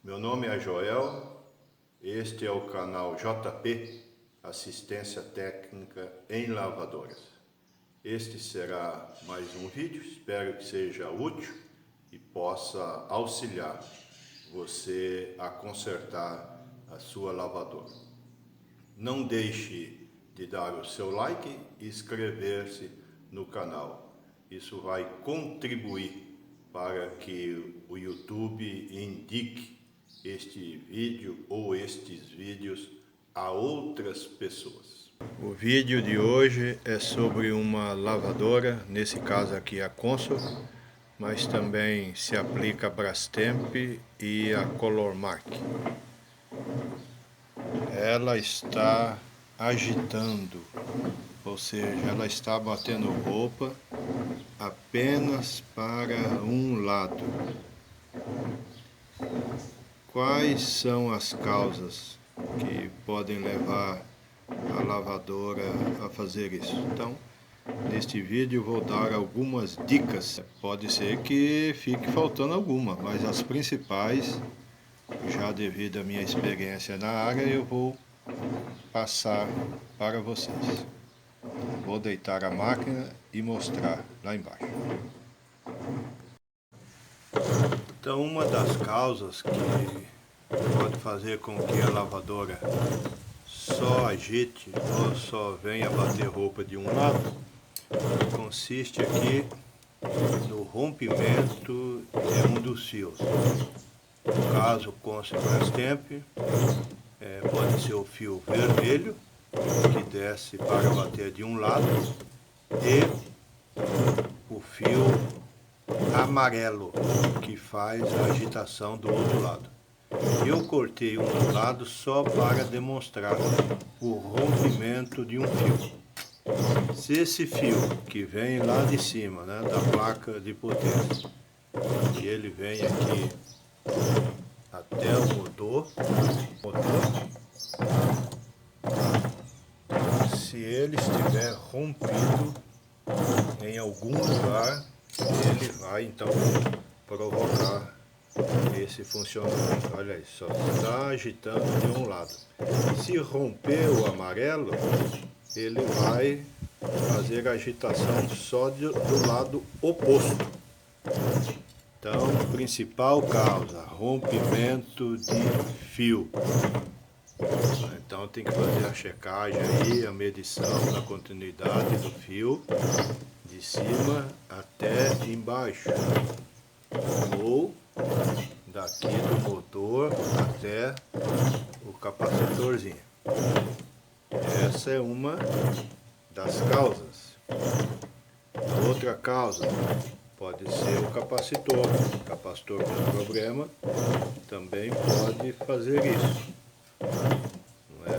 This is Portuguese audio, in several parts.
Meu nome é Joel, este é o canal JP, Assistência Técnica em Lavadoras. Este será mais um vídeo, espero que seja útil e possa auxiliar você a consertar a sua lavadora. Não deixe de dar o seu like e inscrever-se no canal. Isso vai contribuir para que o YouTube indique este vídeo ou estes vídeos a outras pessoas. O vídeo de hoje é sobre uma lavadora, nesse caso aqui a Consul, mas também se aplica a Brastemp e a Colormark. Ela está agitando, ou seja, ela está batendo roupa apenas para um lado. Quais são as causas que podem levar a lavadora a fazer isso? Então, neste vídeo vou dar algumas dicas. Pode ser que fique faltando alguma, mas as principais, já devido à minha experiência na área, eu vou passar para vocês. Vou deitar a máquina e mostrar lá embaixo. Então, uma das causas que pode fazer com que a lavadora só agite ou só venha bater roupa de um lado consiste aqui no rompimento de um dos fios. No caso, com o Brastemp, pode ser o fio vermelho que desce para bater de um lado e o fio amarelo que faz a agitação do outro lado. Eu cortei um do lado só para demonstrar o rompimento de um fio. Se esse fio que vem lá de cima, né, da placa de potência, e ele vem aqui até o motor, se ele estiver rompido em algum lugar, ele vai então provocar esse funcionamento. Olha aí, só está agitando de um lado. Se romper o amarelo, ele vai fazer a agitação só do lado oposto. Então, principal causa, rompimento de fio. Então tem que fazer a checagem aí, a medição da continuidade do fio, de cima até embaixo, ou daqui do motor até o capacitorzinho. Essa é uma das causas. Outra causa pode ser o capacitor. O capacitor com problema também pode fazer isso. Não é?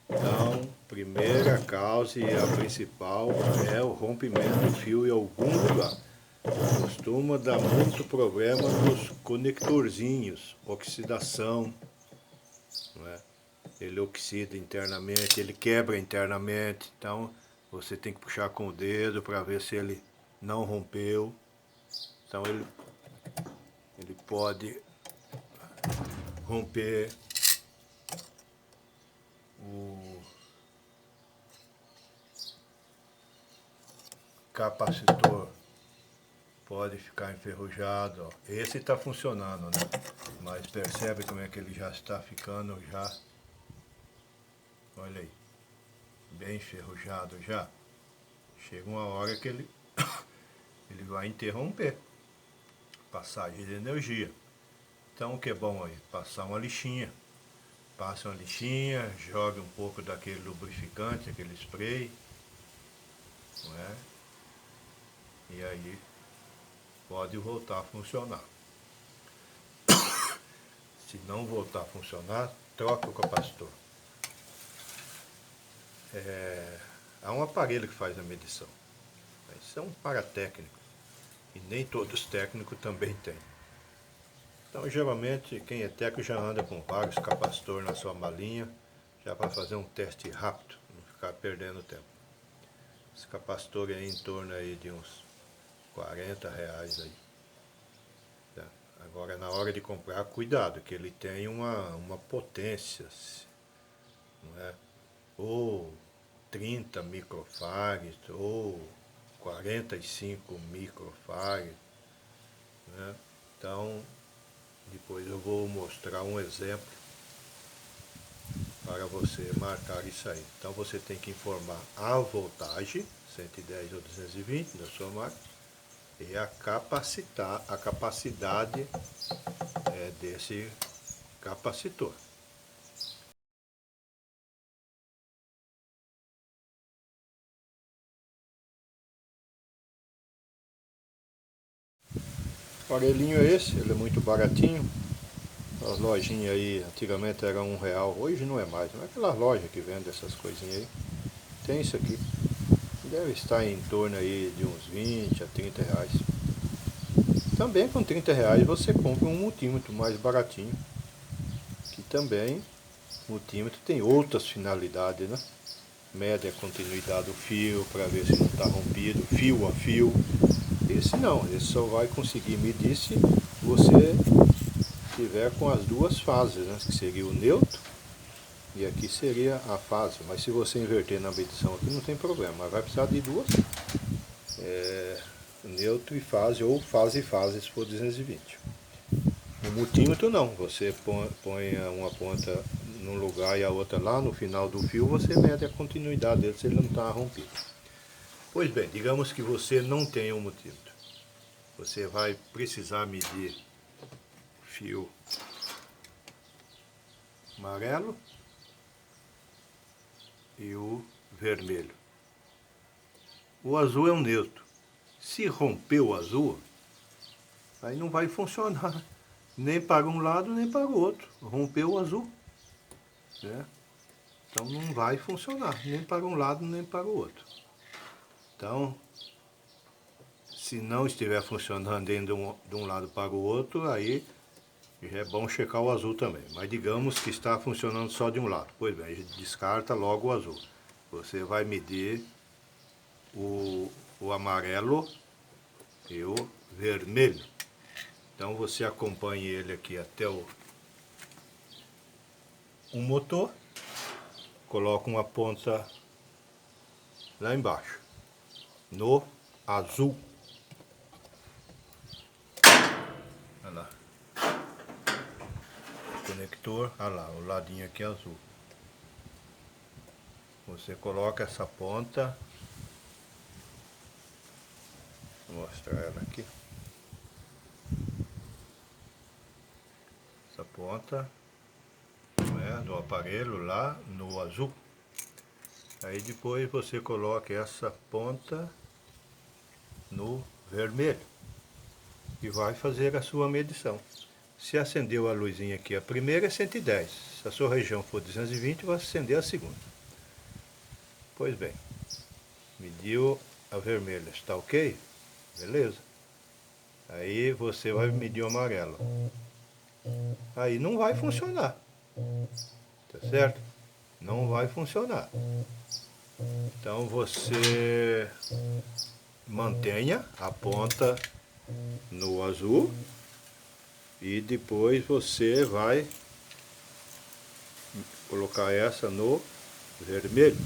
Então, primeira causa e a principal é o rompimento do fio em algum lugar. Costuma dar muito problema nos conectorzinhos, oxidação, não é? Ele oxida internamente, ele quebra internamente, então você tem que puxar com o dedo para ver se ele não rompeu. Então ele pode romper o capacitor, pode ficar enferrujado, ó. Esse está funcionando, né? Mas percebe como é que ele já está ficando já. Olha aí, bem enferrujado já. Chega uma hora que ele vai interromper passagem de energia. Então o que é bom aí? Passar uma lixinha. Passa uma lixinha, joga um pouco daquele lubrificante, aquele spray, não é? E aí pode voltar a funcionar. Se não voltar a funcionar, troca o capacitor. Há um aparelho que faz a medição. Isso é um paratécnico. E nem todos os técnicos também têm. Então, geralmente, quem é técnico já anda com vários capacitores na sua malinha, já para fazer um teste rápido, não ficar perdendo tempo. Esse capacitor é em torno aí de uns R$40 aí. Agora, na hora de comprar, cuidado, que ele tem uma potência, não é? Ou 30 microfarads, ou 45 microfarads, né? Então, depois eu vou mostrar um exemplo para você marcar isso aí. Então, você tem que informar a voltagem, 110 ou 220 da sua máquina, e a capacidade desse capacitor. O aparelhinho é esse, ele é muito baratinho. As lojinhas aí, antigamente era R$1, hoje não é mais. Não é aquelas lojas que vendem essas coisinhas aí. Tem isso aqui. Deve estar em torno aí de uns 20 a 30 reais. Também com 30 reais você compra um multímetro mais baratinho. Que também, multímetro tem outras finalidades, né? Mede a continuidade do fio para ver se não está rompido, fio a fio. Esse não, esse só vai conseguir medir se você tiver com as duas fases, né? Que seria o neutro e aqui seria a fase. Mas se você inverter na medição aqui não tem problema, mas vai precisar de duas, neutro e fase, ou fase e fase se for 220. O multímetro não, você põe uma ponta num lugar e a outra lá no final do fio, você mede a continuidade dele se ele não está rompido. Pois bem, digamos que você não tem um multímetro. Você vai precisar medir fio amarelo e o vermelho. O azul é um neutro. Se romper o azul, aí não vai funcionar nem para um lado nem para o outro. Rompeu o azul, né? Então não vai funcionar nem para um lado nem para o outro. Então, se não estiver funcionando de um lado para o outro, aí já é bom checar o azul também. Mas digamos que está funcionando só de um lado. Pois bem, a gente descarta logo o azul. Você vai medir o amarelo e o vermelho. Então você acompanha ele aqui até o motor, coloca uma ponta lá embaixo, no azul. Olha lá. O conector, olha lá, o ladinho aqui é azul. Você coloca essa ponta, vou mostrar ela aqui. Essa ponta do aparelho lá no azul. Aí depois você coloca essa ponta no vermelho e vai fazer a sua medição. Se acendeu a luzinha aqui, a primeira é 110. Se a sua região for 220, vai acender a segunda. Pois bem, mediu a vermelha, está ok? Beleza. Aí você vai medir o amarelo. Aí não vai funcionar. Tá certo? Não vai funcionar. Então você mantenha a ponta no azul e depois você vai colocar essa no vermelho.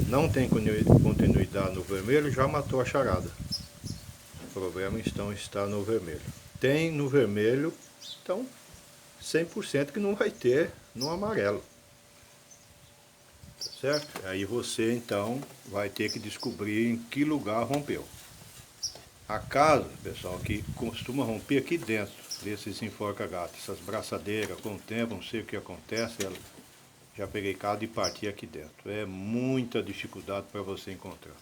Não tem continuidade no vermelho, já matou a charada. O problema então está no vermelho. Tem no vermelho, então 100% que não vai ter no amarelo. Tá certo? Aí você então vai ter que descobrir em que lugar rompeu. A casa, pessoal, que costuma romper aqui dentro desses enforca-gato, essas braçadeiras, com o tempo, não sei o que acontece, já peguei cada e parti aqui dentro. É muita dificuldade para você encontrar.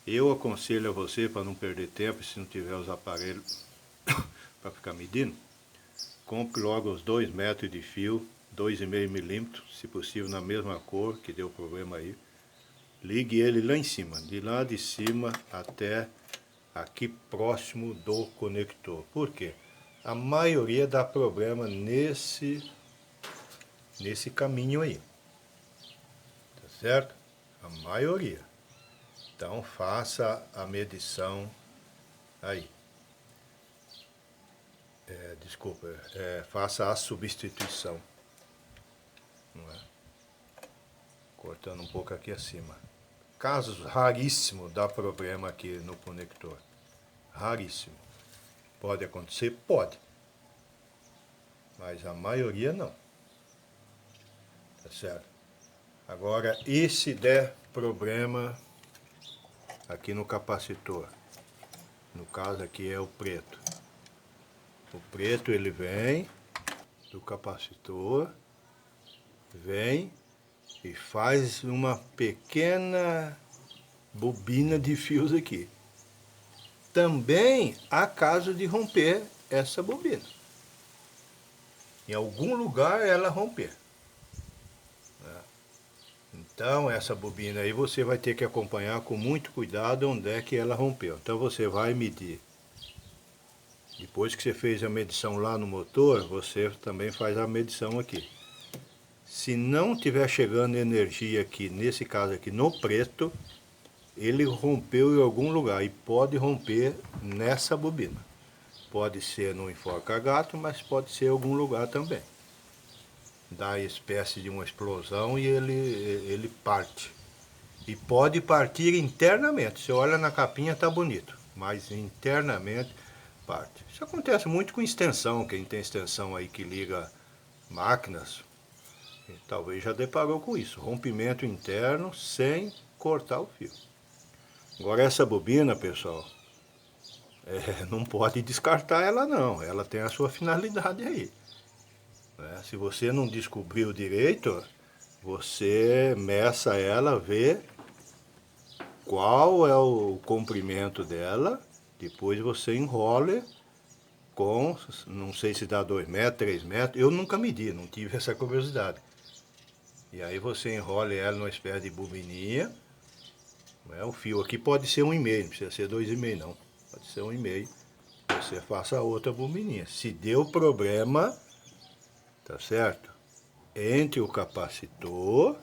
Eu aconselho a você, para não perder tempo, se não tiver os aparelhos para ficar medindo, compre logo os 2 metros de fio, 2,5 milímetros, se possível na mesma cor, que deu problema aí. Ligue ele lá em cima, de lá de cima até aqui próximo do conector. Por quê? A maioria dá problema nesse caminho aí. Tá certo? A maioria. Então faça a medição aí. desculpa, faça a substituição. Não é? Cortando um pouco aqui acima. Casos raríssimos dá problema aqui no conector. Raríssimo. Pode acontecer? Pode. Mas a maioria não. Tá certo? Agora, e se der problema aqui no capacitor? No caso aqui é o preto. O preto ele vem do capacitor, vem e faz uma pequena bobina de fios aqui. Também há caso de romper essa bobina. Em algum lugar ela romper. Então essa bobina aí você vai ter que acompanhar com muito cuidado onde é que ela rompeu. Então você vai medir. Depois que você fez a medição lá no motor, você também faz a medição aqui. Se não estiver chegando energia aqui, nesse caso aqui no preto, ele rompeu em algum lugar e pode romper nessa bobina. Pode ser no enforca-gato, mas pode ser em algum lugar também. Dá espécie de uma explosão e ele parte. E pode partir internamente. Você olha na capinha, está bonito, mas internamente parte. Isso acontece muito com extensão. Quem tem extensão aí que liga máquinas, talvez já deparou com isso. Rompimento interno sem cortar o fio. Agora essa bobina, pessoal, não pode descartar ela não. Ela tem a sua finalidade aí. Se você não descobriu direito, você meça ela, vê qual é o comprimento dela, depois você enrola com, não sei se dá 2 metros, 3 metros, eu nunca medi, não tive essa curiosidade. E aí você enrola ela numa espécie de bobininha, o fio aqui pode ser 1,5, não precisa ser 2,5 não, pode ser 1,5, você faça a outra bobininha. Se deu problema, tá certo? Entre o capacitor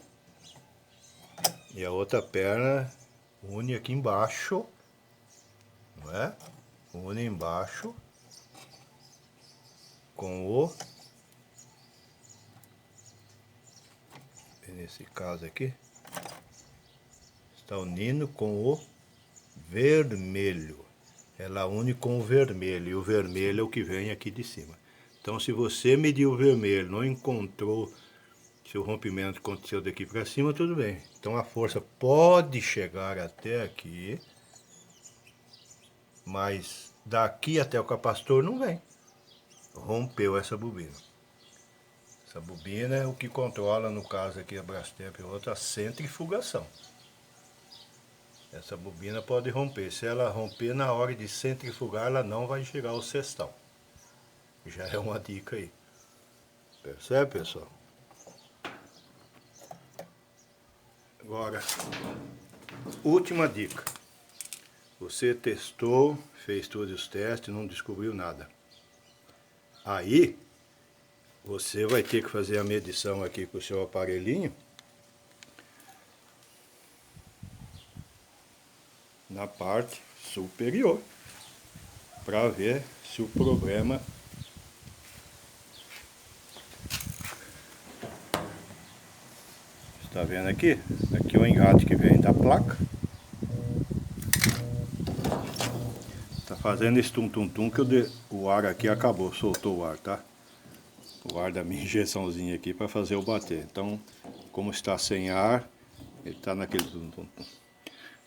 e a outra perna, une aqui embaixo, não é? Une embaixo com o, nesse caso aqui, está unindo com o vermelho. Ela une com o vermelho, e o vermelho é o que vem aqui de cima. Então, se você mediu o vermelho, não encontrou se o rompimento aconteceu daqui para cima, tudo bem. Então a força pode chegar até aqui, mas daqui até o capacitor não vem. Rompeu essa bobina. Essa bobina é o que controla, no caso aqui a Brastemp e outra, a centrifugação. Essa bobina pode romper. Se ela romper na hora de centrifugar, ela não vai chegar ao cestão. Já é uma dica aí. Percebe, pessoal? Agora, última dica. Você testou, fez todos os testes, não descobriu nada. Aí, você vai ter que fazer a medição aqui com o seu aparelhinho na parte superior, para ver se o problema está vendo aqui? Aqui é o engate que vem da placa. Tá fazendo esse tum-tum-tum que o ar aqui acabou, soltou o ar, tá? O ar da minha injeçãozinha aqui para fazer o bater. Então, como está sem ar, ele está naquele tum-tum-tum.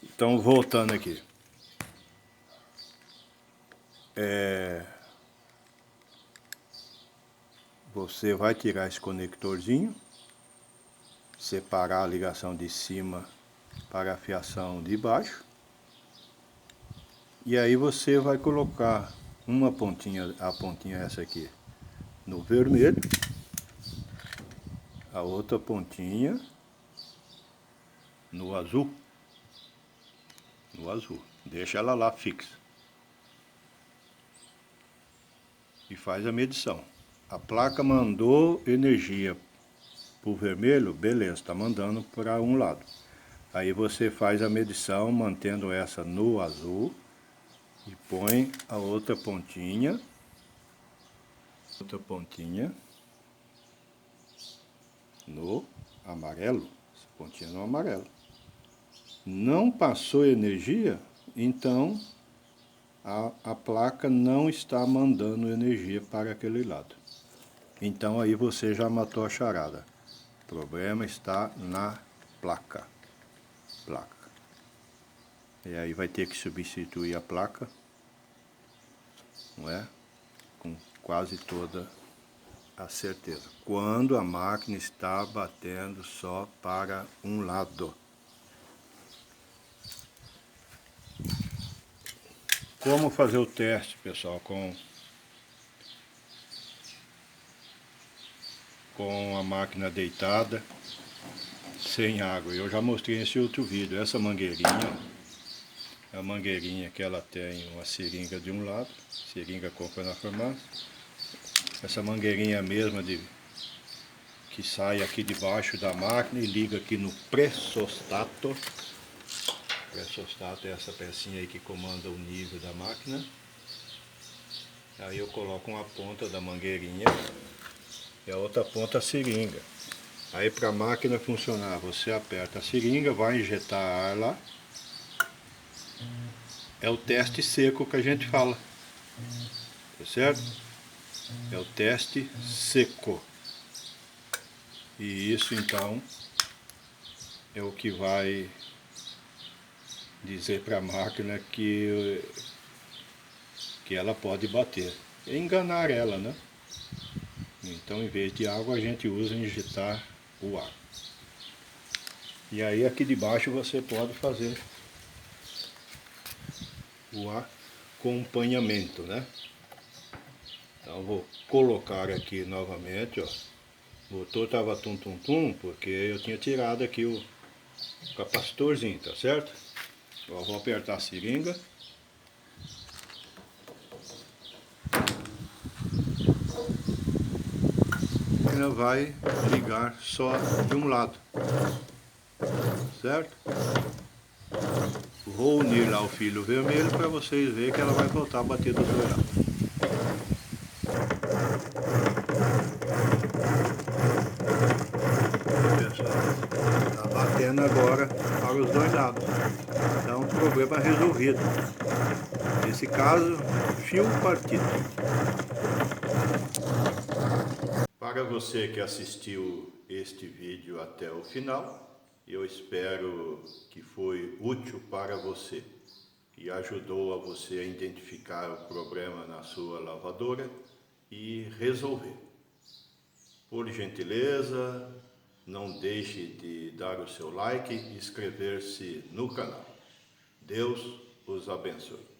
Então, voltando aqui. Você vai tirar esse conectorzinho, separar a ligação de cima para a fiação de baixo. E aí você vai colocar uma pontinha, a pontinha essa aqui, no vermelho, a outra pontinha no azul. No azul. Deixa ela lá fixa. E faz a medição. A placa mandou energia para o vermelho, beleza, está mandando para um lado. Aí você faz a medição mantendo essa no azul e põe a outra pontinha Outra pontinha no amarelo, essa pontinha no amarelo. Não passou energia, então a placa não está mandando energia para aquele lado. Então aí você já matou a charada. O problema está na placa. E aí vai ter que substituir a placa, não é? Com quase toda a certeza. Quando a máquina está batendo só para um lado. Como fazer o teste, pessoal, com a máquina deitada, sem água? Eu já mostrei nesse outro vídeo. Essa mangueirinha, a mangueirinha que ela tem uma seringa de um lado, seringa compra na farmácia. Essa mangueirinha mesma que sai aqui debaixo da máquina e liga aqui no pressostato. Pressostato é essa pecinha aí que comanda o nível da máquina. Aí eu coloco uma ponta da mangueirinha e a outra ponta a seringa. Aí para a máquina funcionar, você aperta a seringa, vai injetar ar lá. É o teste seco que a gente fala, tá certo? É o teste seco. E isso então é o que vai dizer para a máquina que ela pode bater. É enganar ela, né? Então, em vez de água, a gente usa injetar o ar. E aí aqui debaixo você pode fazer o acompanhamento, né? Então vou colocar aqui novamente, ó. O motor estava tum-tum-tum porque eu tinha tirado aqui o capacitorzinho, tá certo? Agora vou apertar a seringa. Ela vai ligar só de um lado, certo? Vou unir lá o fio vermelho para vocês verem que ela vai voltar a bater dos dois lados. Pessoal, está batendo agora para os dois lados. Então, problema resolvido. Nesse caso, fio partido. Para você que assistiu este vídeo até o final, eu espero que foi útil para você e ajudou a você a identificar o problema na sua lavadora e resolver. Por gentileza, não deixe de dar o seu like e inscrever-se no canal. Deus os abençoe.